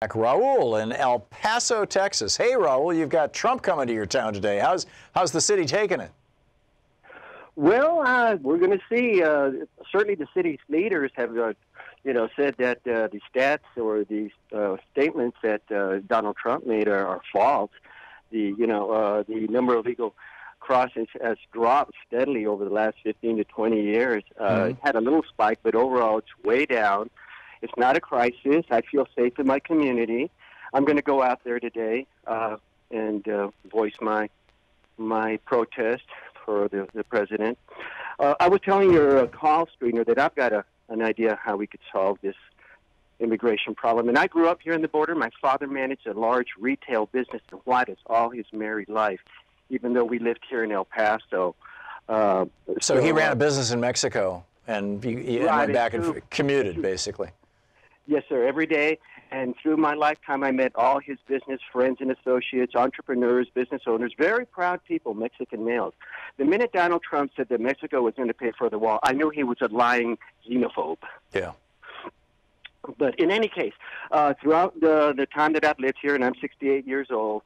Raul in El Paso, Texas. Hey, Raul, you've got Trump coming to your town today. How's the city taking it? Well, we're going to see. Certainly, the city's leaders have, said that the stats or the statements that Donald Trump made are false. The number of illegal crossings has dropped steadily over the last 15 to 20 years. It had a little spike, but overall, it's way down. It's not a crisis. I feel safe in my community. I'm going to go out there today and voice my protest for the president. I was telling your call screener that I've got an idea how we could solve this immigration problem. And I grew up here in the border. My father managed a large retail business in Juarez all his married life, even though we lived here in El Paso. So he ran a business in Mexico, and you went back and commuted, basically. Yes, sir, every day. And through my lifetime, I met all his business friends and associates, entrepreneurs, business owners, very proud people, Mexican males. The minute Donald Trump said that Mexico was going to pay for the wall, I knew he was a lying xenophobe. Yeah. But in any case, throughout the time that I've lived here, and I'm 68 years old,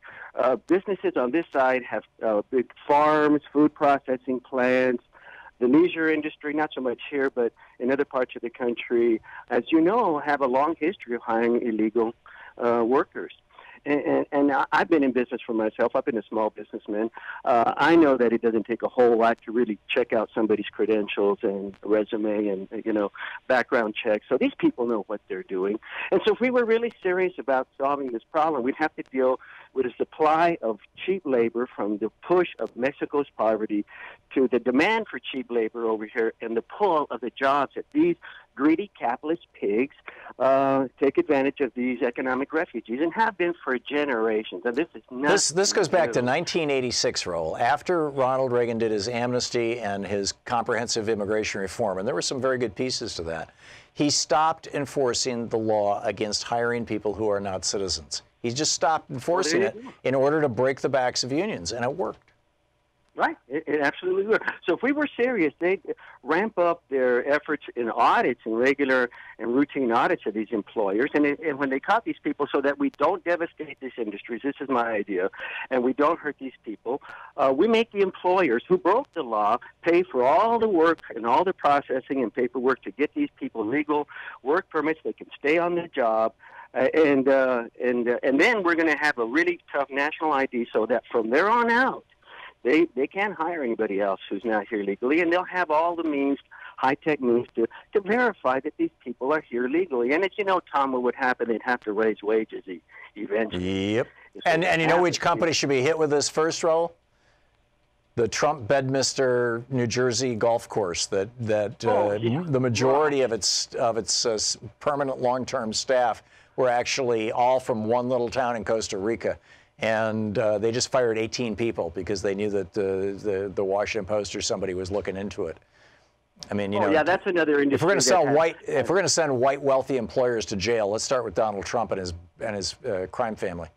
businesses on this side have big farms, food processing plants, the leisure industry, not so much here, but in other parts of the country, as you know, have a long history of hiring illegal workers. And I've been in business for myself. I've been a small businessman. I know that it doesn't take a whole lot to really check out somebody's credentials and resume and, background checks. So these people know what they're doing. And so if we were really serious about solving this problem, we'd have to deal with a supply of cheap labor, from the push of Mexico's poverty to the demand for cheap labor over here and the pull of the jobs that these greedy capitalist pigs take advantage of these economic refugees and have been for generations. And this is not this goes back to 1986, Raul, after Ronald Reagan did his amnesty and his comprehensive immigration reform, and there were some very good pieces to that. He stopped enforcing the law against hiring people who are not citizens. He just stopped enforcing it in order to break the backs of unions, and it worked. Right. It absolutely would. So if we were serious, they'd ramp up their efforts in audits and regular and routine audits of these employers. And when they caught these people, so that we don't devastate these industries, this is my idea, and we don't hurt these people, we make the employers who broke the law pay for all the work and all the processing and paperwork to get these people legal work permits. They can stay on the job. And then we're going to have a really tough national ID, so that from there on out, they can't hire anybody else who's not here legally, and they'll have all the means, high-tech means, to verify that these people are here legally. And as you know, Tom, what would happen, they'd have to raise wages eventually. Yep. And you know which company should be hit with this first, Raul? The Trump Bedminster, New Jersey golf course that the majority of its permanent long-term staff were actually all from one little town in Costa Rica. And they just fired 18 people because they knew that the Washington Post or somebody was looking into it. I mean, yeah, that's another industry. If we're going to send white wealthy employers to jail, let's start with Donald Trump and his crime family.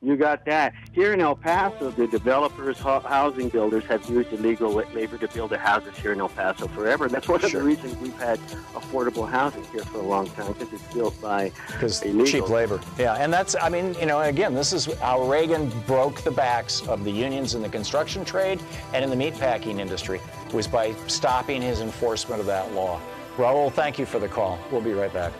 You got that. Here in El Paso, the developers, housing builders have used illegal labor to build the houses here in El Paso forever. And that's one of the reasons we've had affordable housing here for a long time, because it's built by illegal. Cheap labor. Yeah, and that's, I mean, again, this is how Reagan broke the backs of the unions in the construction trade and in the meatpacking industry, was by stopping his enforcement of that law. Raul, thank you for the call. We'll be right back.